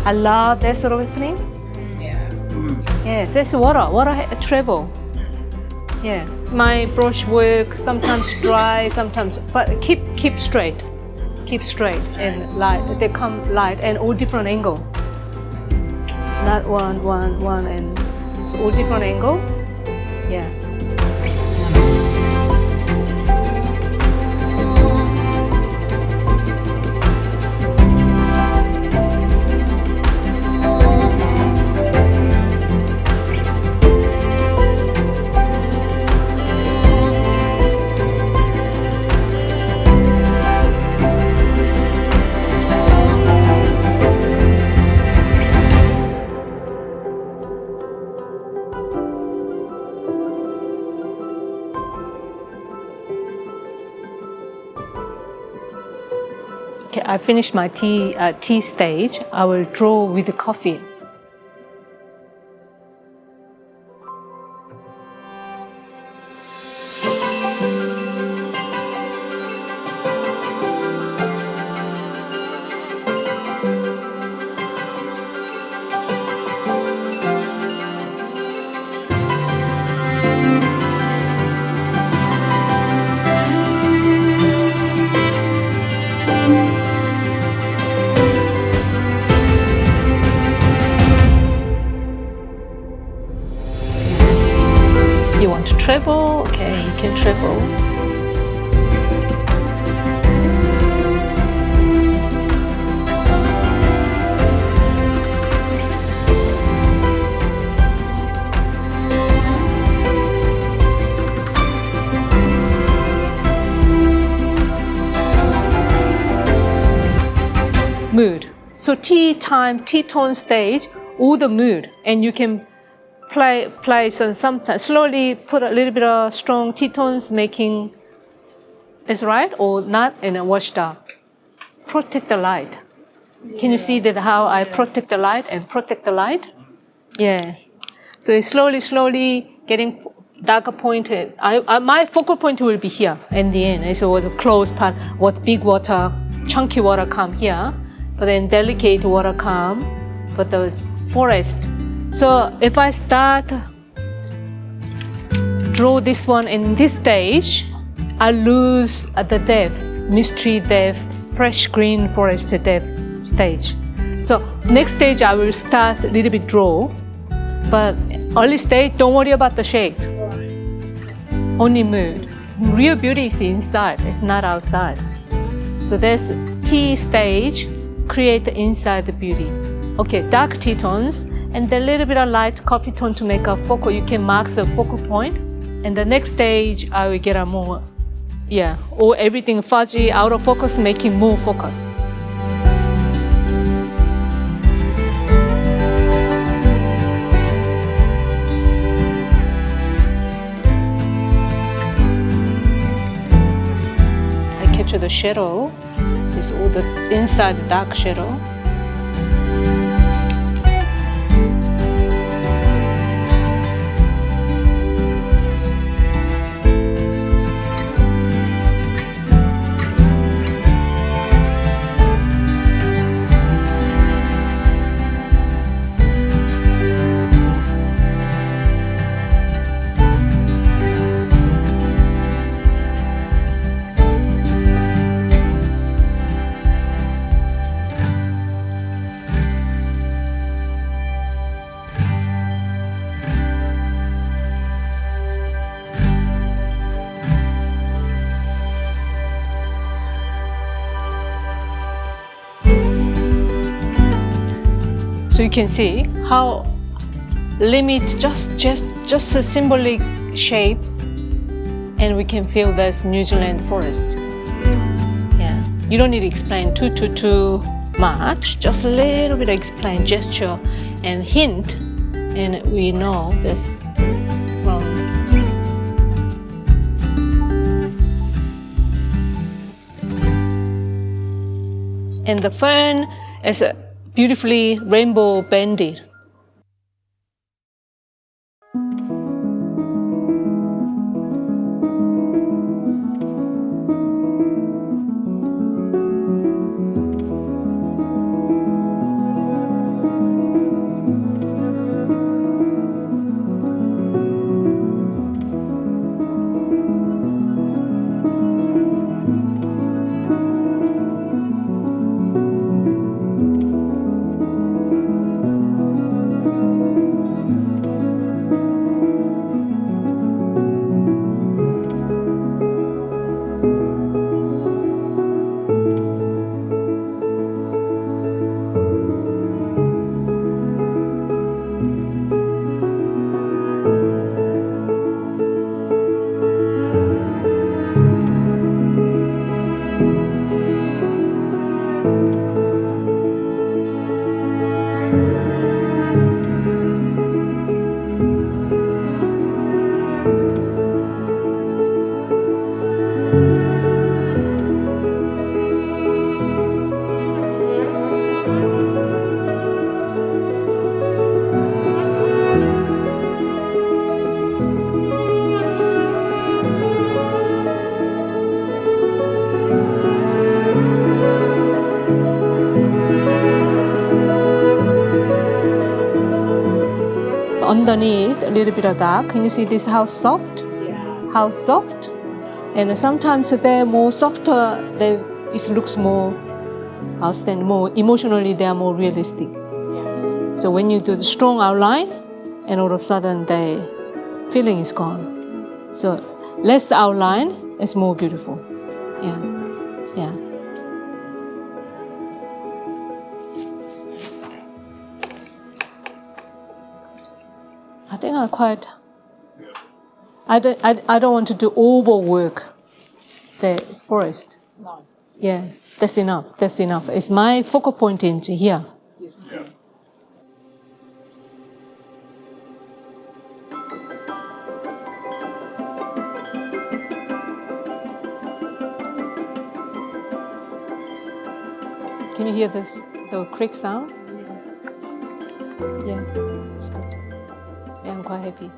I love that sort of thing. Yes, that's water travel. Yeah, it's my brush work, sometimes dry, sometimes, but keep straight and light. They come light and all different angle. Not one, and it's all different angle. Yeah. Okay, I finished my tea stage. I will draw with the coffee. You want to travel? Okay, you can travel. Mood. So tea time, tea tone stage, all the mood, and you can play sometimes slowly put a little bit of strong tea tones, making is right or not, and then wash down. Protect the light. Can you see that how I protect the light and protect the light? Yeah. So it's slowly getting darker pointed. My focal point will be here in the end. So the close part, what big water, chunky water come here, but then delicate water come for the forest. So if I start draw this one in this stage, I lose the depth, mystery depth, fresh green forest depth stage. So next stage I will start a little bit draw, but early stage don't worry about the shape, only mood. Real beauty is inside, it's not outside. So there's tea stage, create the inside the beauty. Okay, dark tea tones. And a little bit of light coffee tone to make a focal. You can mark the focal point. And the next stage, I will get a more, or everything fuzzy, out of focus, making more focus. I capture the shadow. This all the inside the dark shadow. So you can see how limit just a symbolic shapes, and we can feel this New Zealand forest. Yeah, you don't need to explain 222 much, just a little bit explain gesture and hint, and we know this. Well, and the fern is beautifully rainbow banded. Underneath, a little bit of dark. Can you see this? How soft? Yeah. How soft? And sometimes they're more softer. It looks more outstanding, more emotionally. They are more realistic. Yeah. So when you do the strong outline, and all of a sudden the feeling is gone. So less outline is more beautiful. Yeah, yeah. I think I'm quite. I don't want to do overwork the forest. No. Yeah, that's enough. That's enough. It's my focal point in here. Yes. Yeah. Can you hear this? The creak sound? Yeah, it's good. Yeah, I'm quite happy.